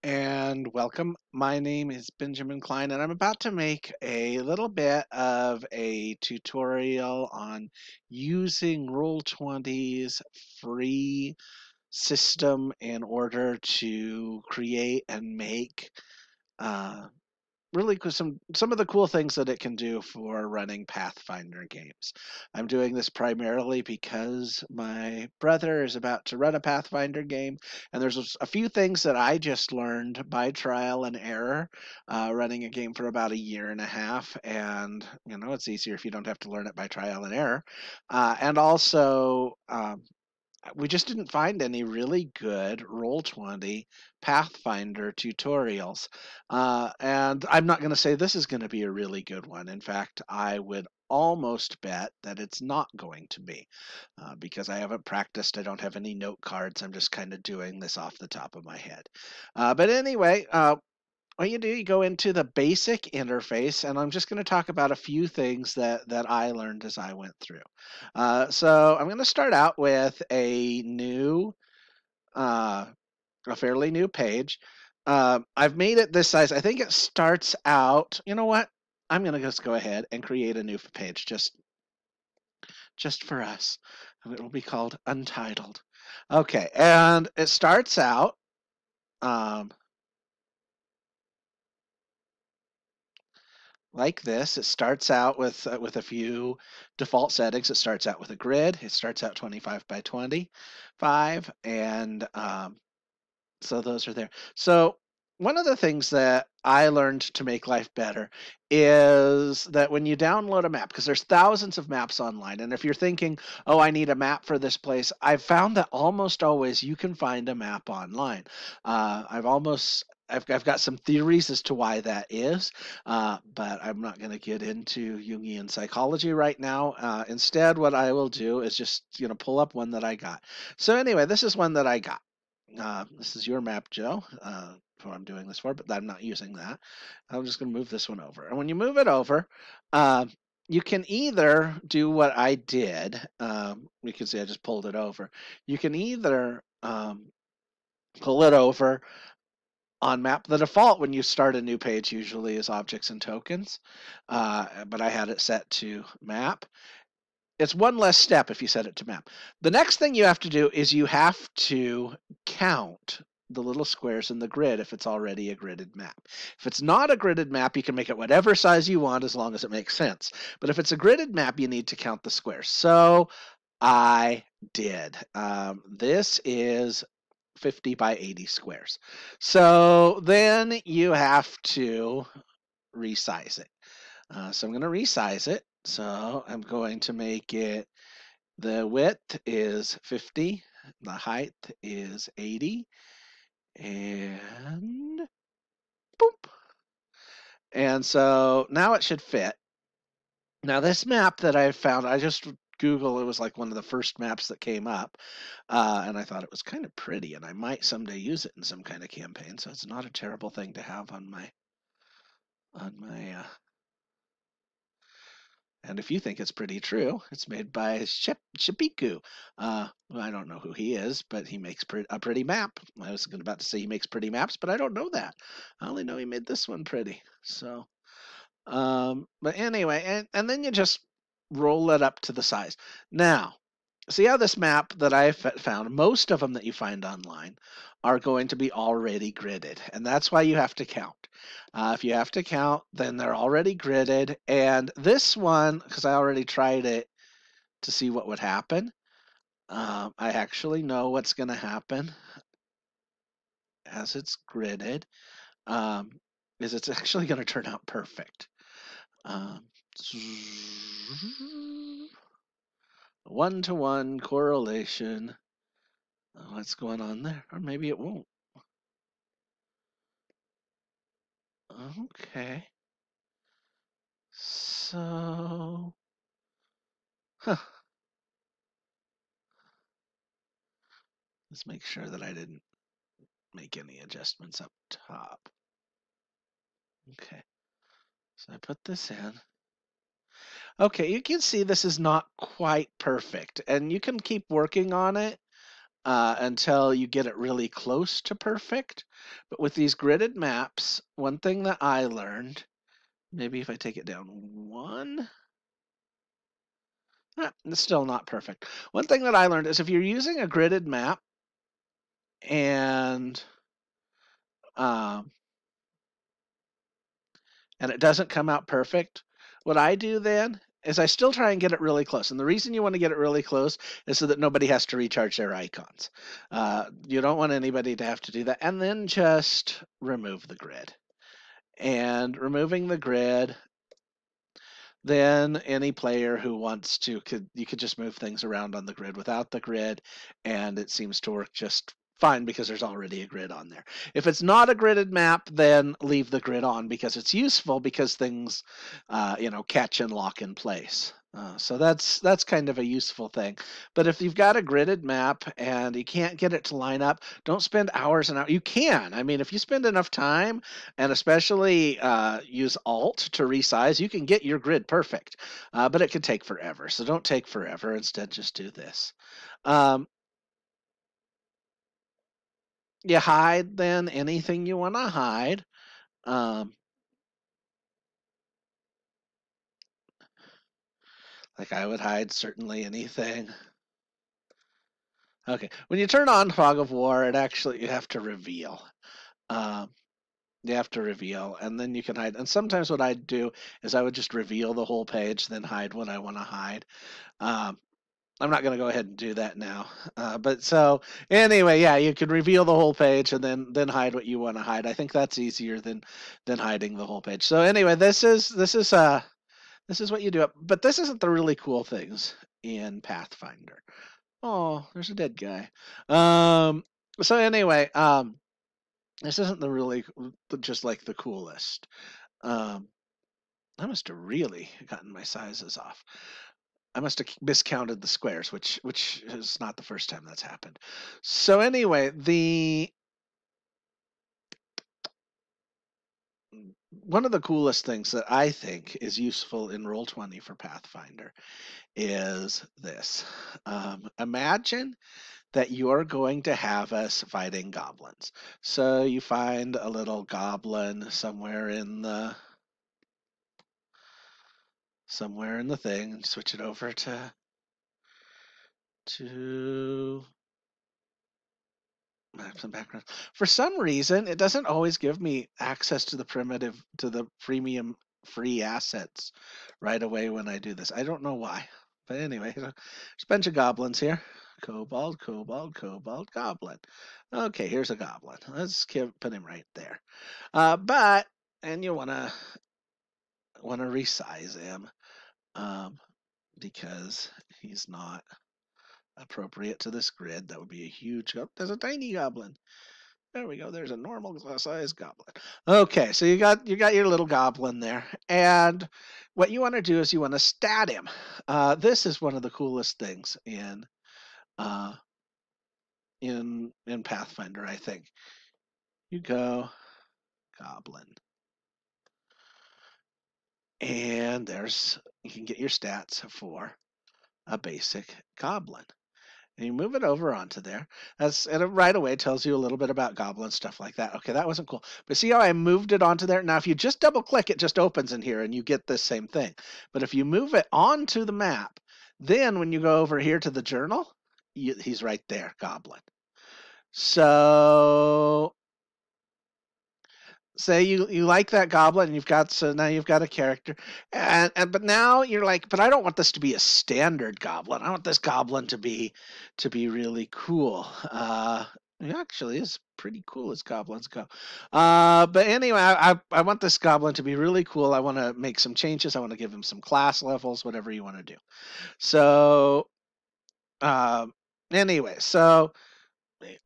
And welcome. My name is Benjamin Klein, and I'm about to make a little bit of a tutorial on using Roll20's free system in order to create and make uh, really some of the cool things that it can do for running Pathfinder games. I'm doing this primarily because my brother is about to run a Pathfinder game, and there's a few things that I just learned by trial and error, running a game for about a year and a half. And it's easier if you don't have to learn it by trial and error. And also, we just didn't find any really good Roll20 Pathfinder tutorials. And I'm not going to say this is going to be a really good one. In fact, I would almost bet that it's not going to be because I haven't practiced. I don't have any note cards. I'm just kind of doing this off the top of my head. But anyway, what you do, you go into the basic interface, and I'm just going to talk about a few things that I learned as I went through. So I'm going to start out with uh, a fairly new page. I've made it this size. I think it starts out. You know what? I'm going to just go ahead and create a new page just for us, and it will be called Untitled. Okay, and it starts out. Um, like this. It starts out with a few default settings. It starts out with a grid. It starts out 25 by 25, and so those are there. So one of the things that I learned to make life better is that when you download a map, because there's thousands of maps online, and if you're thinking, oh, I need a map for this place, I've found that almost always you can find a map online. I've got some theories as to why that is, but I'm not going to get into Jungian psychology right now. Instead, what I will do is just pull up one that I got. So anyway, this is one that I got. This is your map, Joe, who I'm doing this for, but I'm not using that. I'm just going to move this one over. And when you move it over, uh, you can either do what I did. You can see I just pulled it over. You can either pull it over on map. The default when you start a new page usually is objects and tokens, but I had it set to map. It's one less step if you set it to map. The next thing you have to do is you have to count the little squares in the grid if it's already a gridded map. If it's not a gridded map, you can make it whatever size you want as long as it makes sense. But if it's a gridded map, you need to count the squares. So I did. This is 50 by 80 squares. So then you have to resize it. So I'm going to resize it. So I'm going to make it, the width is 50, the height is 80, and boop. And so now it should fit. Now this map that I found, I just Google, it was like one of the first maps that came up, and I thought it was kind of pretty, and I might someday use it in some kind of campaign. So it's not a terrible thing to have on my and if you think it's pretty true, it's made by Shipiku. I don't know who he is, but he makes a pretty map. I was about to say he makes pretty maps, but I don't know that. I only know he made this one pretty. So, but anyway, and then you just roll it up to the size. Now, see how this map that I found, most of them that you find online are going to be already gridded, and that's why you have to count. If you have to count, then they're already gridded. And this one, because I already tried it to see what would happen, I actually know what's going to happen as it's gridded. Um, is it's actually going to turn out perfect. Um, one-to-one correlation. What's going on there? Or maybe it won't. Okay. So, huh. Let's make sure that I didn't make any adjustments up top. Okay. So I put this in. Okay, you can see this is not quite perfect, and you can keep working on it. until you get it really close to perfect. But with these gridded maps, one thing that I learned, maybe if I take it down one, it's still not perfect. One thing that I learned is if you're using a gridded map and um, and it doesn't come out perfect, what I do then is I still try and get it really close. And the reason you want to get it really close is so that nobody has to recharge their icons. You don't want anybody to have to do that. And then just remove the grid. And removing the grid, then any player who wants to you could just move things around on the grid without the grid, and it seems to work just fine because there's already a grid on there. If it's not a gridded map, then leave the grid on because it's useful because things catch and lock in place. So that's kind of a useful thing. But if you've got a gridded map and you can't get it to line up, don't spend hours and hours. You can. I mean, if you spend enough time and especially use Alt to resize, you can get your grid perfect. But it can take forever. So don't take forever. Instead, just do this. Um, you hide then anything you want to hide. Um, like I would hide certainly anything. Okay, when you turn on Fog of War, you have to reveal. Um, you have to reveal, and then you can hide. And sometimes what I'd do is I would just reveal the whole page, then hide what I want to hide. Um, I'm not going to go ahead and do that now. But so anyway, yeah, you can reveal the whole page and then hide what you want to hide. I think that's easier than hiding the whole page. So anyway, this is what you do. But this isn't the really cool things in Pathfinder. Oh, there's a dead guy. Um, so anyway, this isn't the really just like the coolest. Um, I must have really gotten my sizes off. I must have miscounted the squares, which is not the first time that's happened. So anyway, the one of the coolest things that I think is useful in Roll20 for Pathfinder is this. Imagine that you're going to have us fighting goblins. So you find a little goblin somewhere in the thing, and switch it over to maps and backgrounds. For some reason, it doesn't always give me access to the premium free assets right away when I do this. I don't know why. But anyway, there's a bunch of goblins here. Kobold, kobold, kobold, goblin. Okay, here's a goblin. Let's put him right there. And you wanna resize him because he's not appropriate to this grid. That would be a huge. Oh, there's a tiny goblin. There we go. There's a normal size goblin. Okay, so you got your little goblin there, and what you want to do is you want to stat him. This is one of the coolest things uh, in Pathfinder, I think. You go goblin, and you can get your stats for a basic goblin. And you move it over onto there. And it right away tells you a little bit about goblin stuff like that. Okay, that wasn't cool. But see how I moved it onto there? Now, if you just double click, it just opens in here and you get this same thing. But if you move it onto the map, then when you go over here to the journal, he's right there, goblin. So say you like that goblin and now you've got a character and but now you're like, but I don't want this to be a standard goblin. I want this goblin to be really cool. He actually is pretty cool as goblins go. But anyway, I want this goblin to be really cool. I want to make some changes. I want to give him some class levels, whatever you want to do. So anyway, so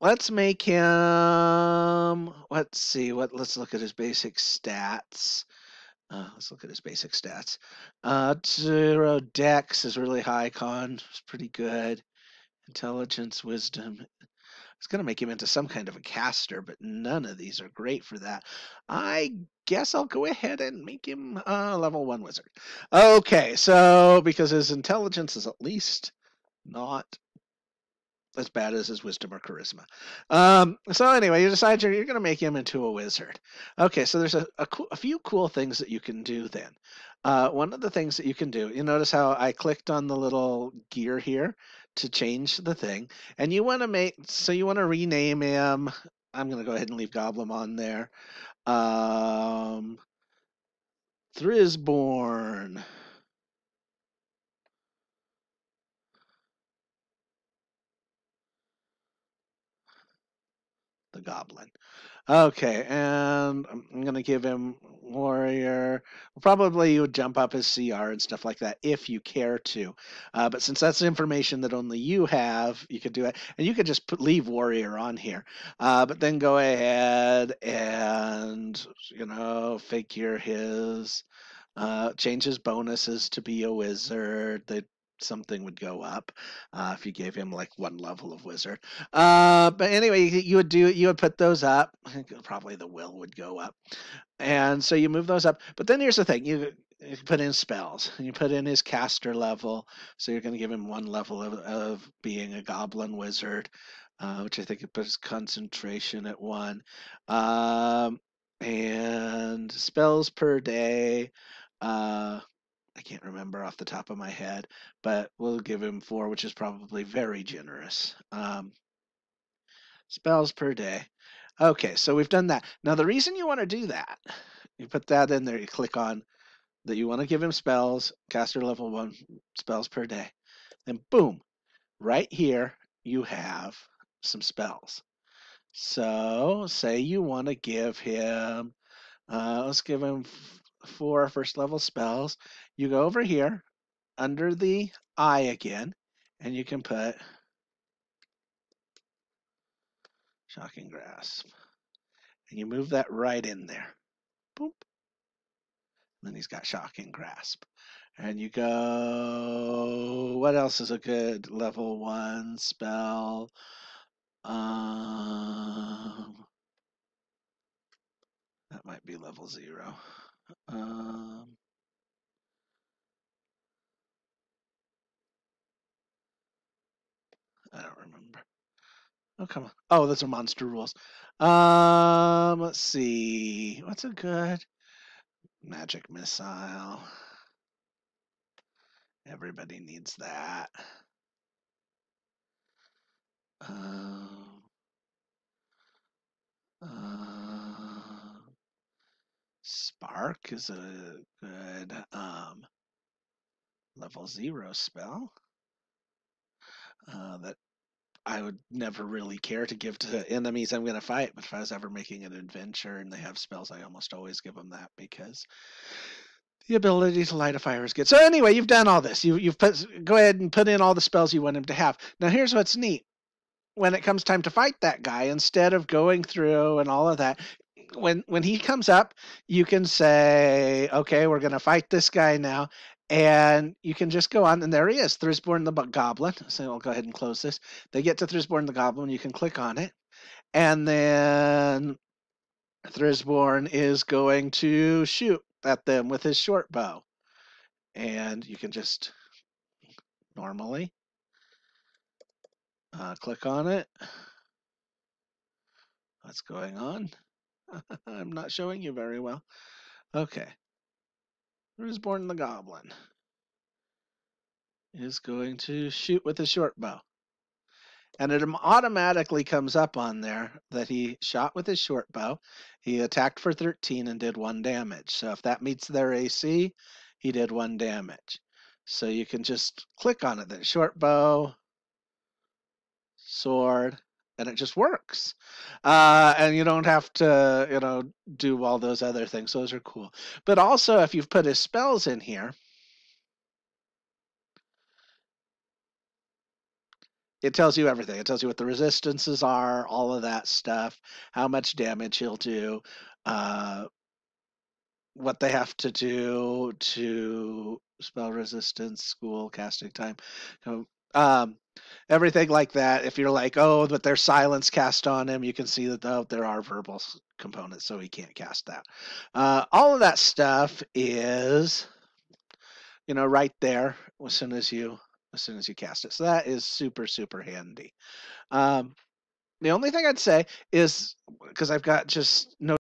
let's make him. Let's see. Let's look at his basic stats. Zero Dex is really high. Con is pretty good. Intelligence, Wisdom. It's gonna make him into some kind of a caster, but none of these are great for that. I guess I'll go ahead and make him level 1 wizard. Okay, so because his intelligence is at least not as bad as his wisdom or charisma. So anyway, you decide you're going to make him into a wizard. Okay, so there's a few cool things that you can do then. One of the things that you can do, you notice how I clicked on the little gear here to change the thing, and you want to you want to rename him. I'm going to go ahead and leave Goblin on there. Um, Thrisborn, the Goblin. Okay, and I'm gonna give him warrior. Probably you would jump up his CR and stuff like that if you care to. But since that's information that only you have, you could do it, and you could just leave warrior on here. But then go ahead and figure his change his bonuses to be a wizard. That something would go up if you gave him like one level of wizard. But anyway, you would put those up. Probably the will would go up, and so you move those up. But then here's the thing: you put in spells, and you put in his caster level. So you're going to give him one level of being a goblin wizard, which I think it puts concentration at one. And spells per day. I can't remember off the top of my head, but we'll give him 4, which is probably very generous. Spells per day. Okay, so we've done that. Now, the reason you want to do that, you put that in there, you click on that you want to give him spells, caster level 1, spells per day. Then, boom, right here, you have some spells. So, say you want to give him, let's give him 4 first level spells. You go over here under the eye again, and you can put Shocking Grasp. And you move that right in there. Boop. And then he's got Shocking Grasp. And you go, what else is a good level 1 spell? That might be level 0. I don't remember. Oh, come on. Oh, those are monster rules. Let's see. What's a good magic missile? Everybody needs that. Um, uh, Spark is a good level 0 spell that I would never really care to give to enemies I'm going to fight. But if I was ever making an adventure and they have spells, I almost always give them that because the ability to light a fire is good. So anyway, you've done all this. You've go ahead and put in all the spells you want him to have. Now here's what's neat. When it comes time to fight that guy, instead of going through and all of that, when he comes up, you can say, "Okay, we're going to fight this guy now," and you can just go on, and there he is, Thrisborn the Goblin. So I'll go ahead and close this. They get to Thrisborn the Goblin. You can click on it, and then Thrisborn is going to shoot at them with his short bow, and you can just normally click on it. What's going on? I'm not showing you very well. Okay. Thrisborn the Goblin is going to shoot with a short bow. And it automatically comes up on there that he shot with his short bow. He attacked for 13 and did 1 damage. So if that meets their AC, he did 1 damage. So you can just click on it then. Short bow, sword, and it just works. And you don't have to, do all those other things. Those are cool. But also, if you've put his spells in here, it tells you everything. It tells you what the resistances are, all of that stuff, how much damage he'll do, uh, what they have to do to spell resistance, school, casting time, um, everything like that. If you're like, oh, but there's silence cast on him, you can see that there are verbal components, so he can't cast that. All of that stuff is, right there as soon as you as soon as you cast it. So that is super, super handy. Um, the only thing I'd say is because I've got just no